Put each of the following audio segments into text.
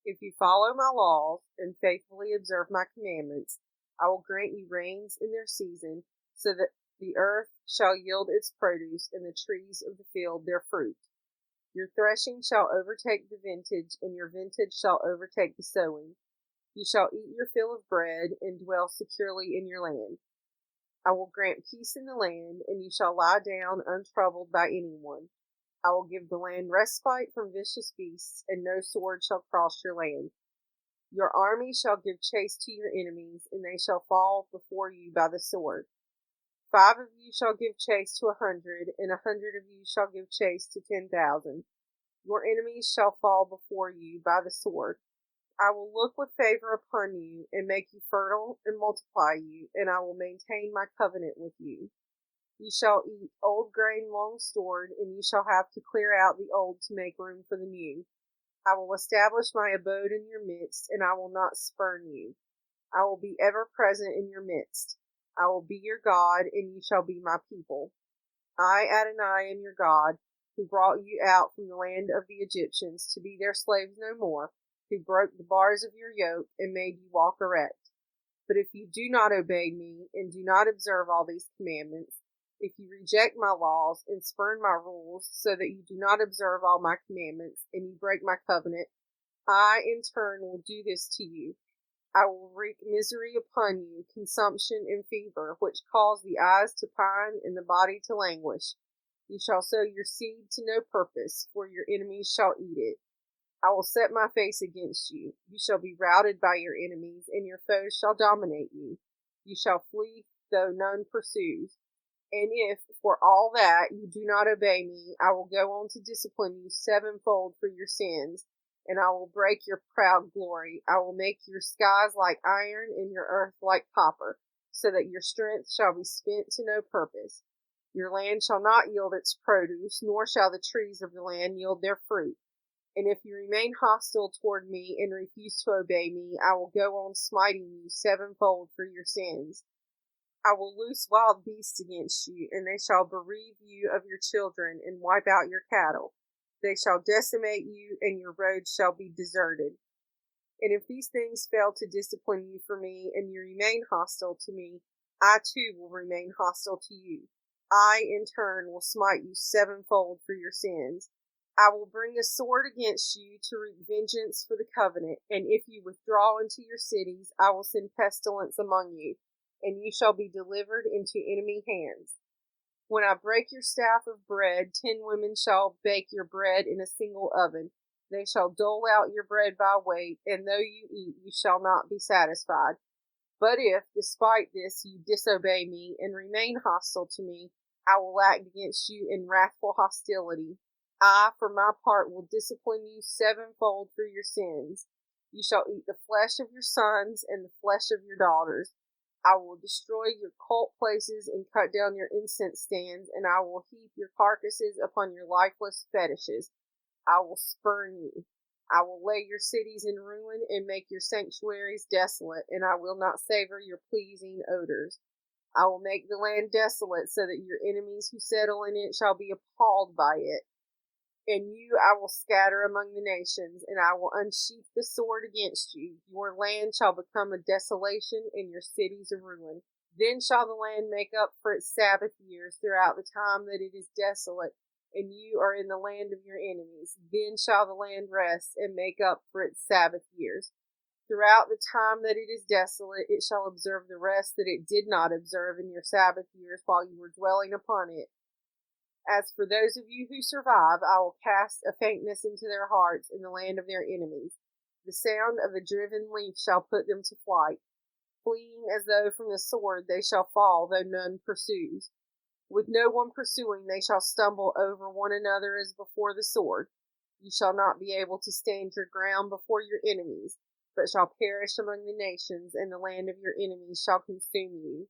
If you follow my laws and faithfully observe my commandments, I will grant you rains in their season, so that the earth shall yield its produce and the trees of the field their fruit. Your threshing shall overtake the vintage, and your vintage shall overtake the sowing. You shall eat your fill of bread and dwell securely in your land. I will grant peace in the land, and you shall lie down untroubled by anyone. I will give the land respite from vicious beasts, and no sword shall cross your land. Your army shall give chase to your enemies, and they shall fall before you by the sword. 5 of you shall give chase to 100, and 100 of you shall give chase to 10,000. Your enemies shall fall before you by the sword. I will look with favor upon you, and make you fertile, and multiply you, and I will maintain my covenant with you. You shall eat old grain long stored, and you shall have to clear out the old to make room for the new. I will establish my abode in your midst, and I will not spurn you. I will be ever present in your midst. I will be your God, and you shall be my people. I, Adonai, am your God, who brought you out from the land of the Egyptians to be their slaves no more, who broke the bars of your yoke and made you walk erect. But if you do not obey me, and do not observe all these commandments, if you reject my laws and spurn my rules, so that you do not observe all my commandments, and you break my covenant, I in turn will do this to you. I will wreak misery upon you, consumption and fever, which cause the eyes to pine and the body to languish. You shall sow your seed to no purpose, for your enemies shall eat it. I will set my face against you. You shall be routed by your enemies, and your foes shall dominate you. You shall flee, though none pursues. And if, for all that, you do not obey me, I will go on to discipline you sevenfold for your sins, and I will break your proud glory. I will make your skies like iron and your earth like copper, so that your strength shall be spent to no purpose. Your land shall not yield its produce, nor shall the trees of the land yield their fruit. And if you remain hostile toward me and refuse to obey me, I will go on smiting you sevenfold for your sins. I will loose wild beasts against you, and they shall bereave you of your children and wipe out your cattle. They shall decimate you, and your roads shall be deserted. And if these things fail to discipline you for me, and you remain hostile to me, I too will remain hostile to you. I, in turn, will smite you sevenfold for your sins. I will bring a sword against you to wreak vengeance for the covenant, and if you withdraw into your cities, I will send pestilence among you, and you shall be delivered into enemy hands. When I break your staff of bread, 10 women shall bake your bread in a single oven. They shall dole out your bread by weight, and though you eat, you shall not be satisfied. But if, despite this, you disobey me and remain hostile to me, I will act against you in wrathful hostility. I, for my part, will discipline you sevenfold for your sins. You shall eat the flesh of your sons and the flesh of your daughters. I will destroy your cult places and cut down your incense stands, and I will heap your carcasses upon your lifeless fetishes. I will spurn you. I will lay your cities in ruin and make your sanctuaries desolate, and I will not savor your pleasing odors. I will make the land desolate, so that your enemies who settle in it shall be appalled by it. And you I will scatter among the nations, and I will unsheath the sword against you. Your land shall become a desolation, and your cities a ruin. Then shall the land make up for its Sabbath years throughout the time that it is desolate, and you are in the land of your enemies. Then shall the land rest and make up for its Sabbath years. Throughout the time that it is desolate, it shall observe the rest that it did not observe in your Sabbath years while you were dwelling upon it. As for those of you who survive, I will cast a faintness into their hearts in the land of their enemies. The sound of a driven leaf shall put them to flight. Fleeing as though from the sword, they shall fall, though none pursues. With no one pursuing, they shall stumble over one another as before the sword. You shall not be able to stand your ground before your enemies, but shall perish among the nations, and the land of your enemies shall consume you.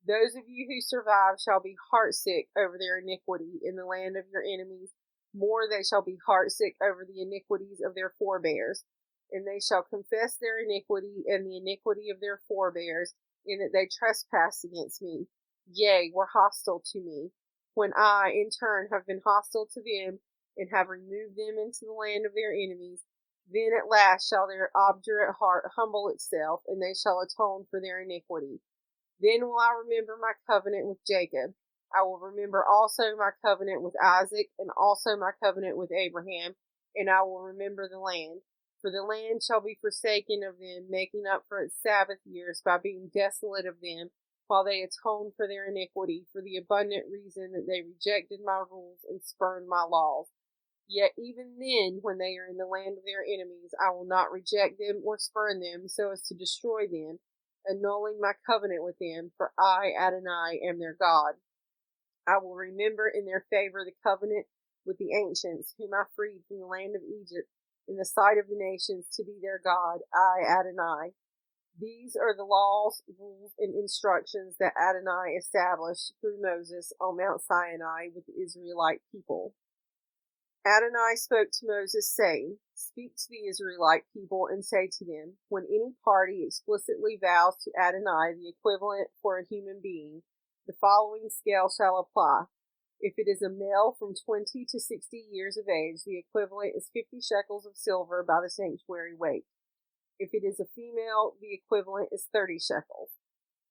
Those of you who survive shall be heartsick over their iniquity in the land of your enemies. More, they shall be heartsick over the iniquities of their forebears. And they shall confess their iniquity and the iniquity of their forebears, in that they trespassed against me, yea, were hostile to me, when I, in turn, have been hostile to them, and have removed them into the land of their enemies. Then at last shall their obdurate heart humble itself, and they shall atone for their iniquity. Then will I remember my covenant with Jacob. I will remember also my covenant with Isaac, and also my covenant with Abraham, and I will remember the land. For the land shall be forsaken of them, making up for its Sabbath years by being desolate of them, while they atone for their iniquity, for the abundant reason that they rejected my rules and spurned my laws. Yet even then, when they are in the land of their enemies, I will not reject them or spurn them so as to destroy them, annulling my covenant with them, for I, Adonai, am their God. I will remember in their favor the covenant with the ancients, whom I freed from the land of Egypt in the sight of the nations to be their God, I, Adonai. These are the laws, rules, and instructions that Adonai established through Moses on Mount Sinai with the Israelite people. Adonai spoke to Moses, saying, Speak to the Israelite people and say to them, when any party explicitly vows to Adonai the equivalent for a human being, the following scale shall apply. If it is a male from 20 to 60 years of age, the equivalent is 50 shekels of silver by the sanctuary weight. If it is a female, the equivalent is 30 shekels.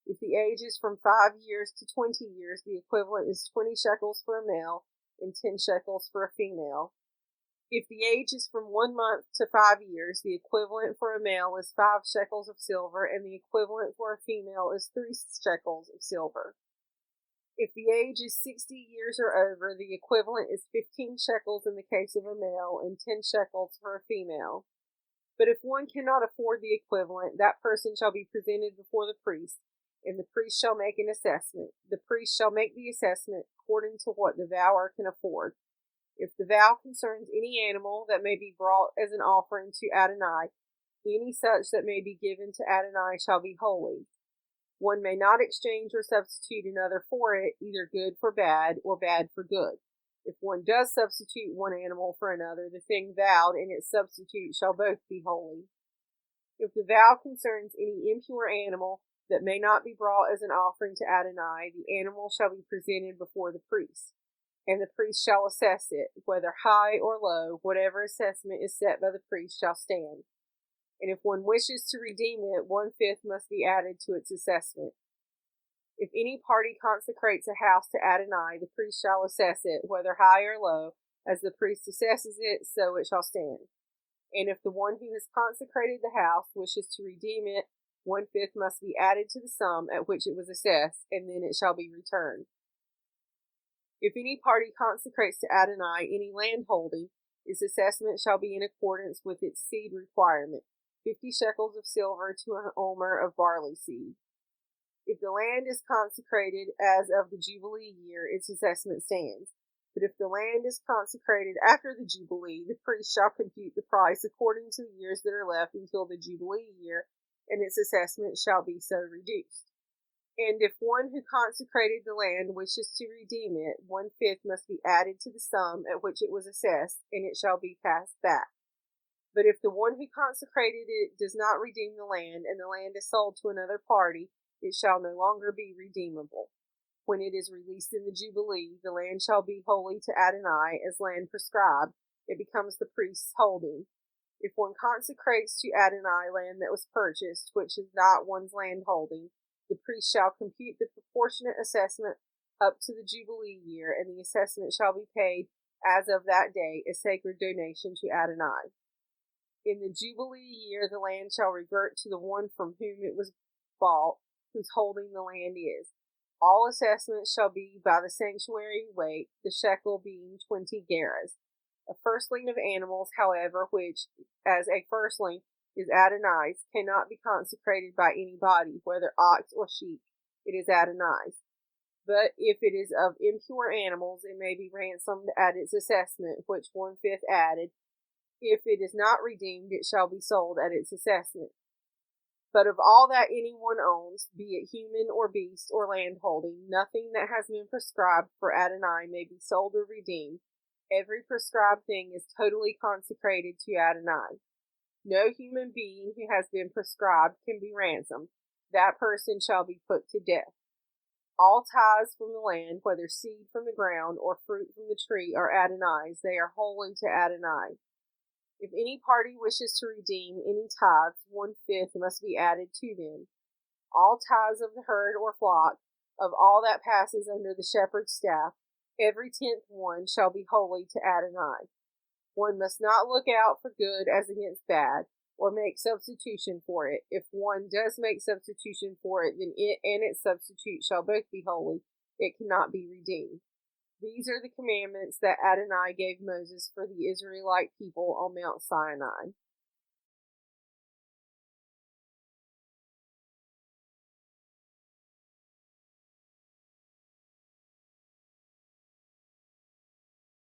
If the age is from 5 years to 20 years, the equivalent is 20 shekels for a male and 10 shekels for a female. If the age is from 1 month to 5 years, the equivalent for a male is 5 shekels of silver, and the equivalent for a female is 3 shekels of silver. If the age is 60 years or over, the equivalent is 15 shekels in the case of a male and 10 shekels for a female. But if one cannot afford the equivalent, that person shall be presented before the priest, and the priest shall make an assessment. The priest shall make the assessment according to what the vower can afford. If the vow concerns any animal that may be brought as an offering to Adonai, any such that may be given to Adonai shall be holy. One may not exchange or substitute another for it, either good for bad or bad for good. If one does substitute one animal for another, the thing vowed and its substitute shall both be holy. If the vow concerns any impure animal that may not be brought as an offering to Adonai, the animal shall be presented before the priest, and the priest shall assess it, whether high or low. Whatever assessment is set by the priest shall stand. And if one wishes to redeem it, 1/5 must be added to its assessment. If any party consecrates a house to Adonai, the priest shall assess it, whether high or low. As the priest assesses it, so it shall stand. And if the one who has consecrated the house wishes to redeem it, 1/5 must be added to the sum at which it was assessed, and then it shall be returned. If any party consecrates to Adonai any land holding, its assessment shall be in accordance with its seed requirement, 50 shekels of silver to an omer of barley seed. If the land is consecrated as of the Jubilee year, its assessment stands. But if the land is consecrated after the Jubilee, the priest shall compute the price according to the years that are left until the Jubilee year, and its assessment shall be so reduced. And if one who consecrated the land wishes to redeem it, 1/5 must be added to the sum at which it was assessed, and it shall be passed back. But if the one who consecrated it does not redeem the land, and the land is sold to another party, it shall no longer be redeemable. When it is released in the Jubilee, the land shall be holy to Adonai as land prescribed. It becomes the priest's holding. If one consecrates to Adonai land that was purchased, which is not one's land holding, the priest shall compute the proportionate assessment up to the Jubilee year, and the assessment shall be paid as of that day, a sacred donation to Adonai. In the Jubilee year, the land shall revert to the one from whom it was bought, whose holding the land is. All assessments shall be by the sanctuary weight, the shekel being 20 gerahs. A firstling of animals, however, which, as a firstling, is Adonai's, cannot be consecrated by anybody, whether ox or sheep. It is Adonai's. But if it is of impure animals, it may be ransomed at its assessment, which 1/5 added. If it is not redeemed, it shall be sold at its assessment. But of all that anyone owns, be it human or beast or land holding, nothing that has been prescribed for Adonai may be sold or redeemed. Every prescribed thing is totally consecrated to Adonai. No human being who has been prescribed can be ransomed. That person shall be put to death. All tithes from the land, whether seed from the ground or fruit from the tree, are Adonai's. They are holy to Adonai. If any party wishes to redeem any tithes, 1/5 must be added to them. All tithes of the herd or flock, of all that passes under the shepherd's staff, every 10th one shall be holy to Adonai. One must not look out for good as against bad, or make substitution for it. If one does make substitution for it, then it and its substitute shall both be holy. It cannot be redeemed. These are the commandments that Adonai gave Moses for the Israelite people on Mount Sinai.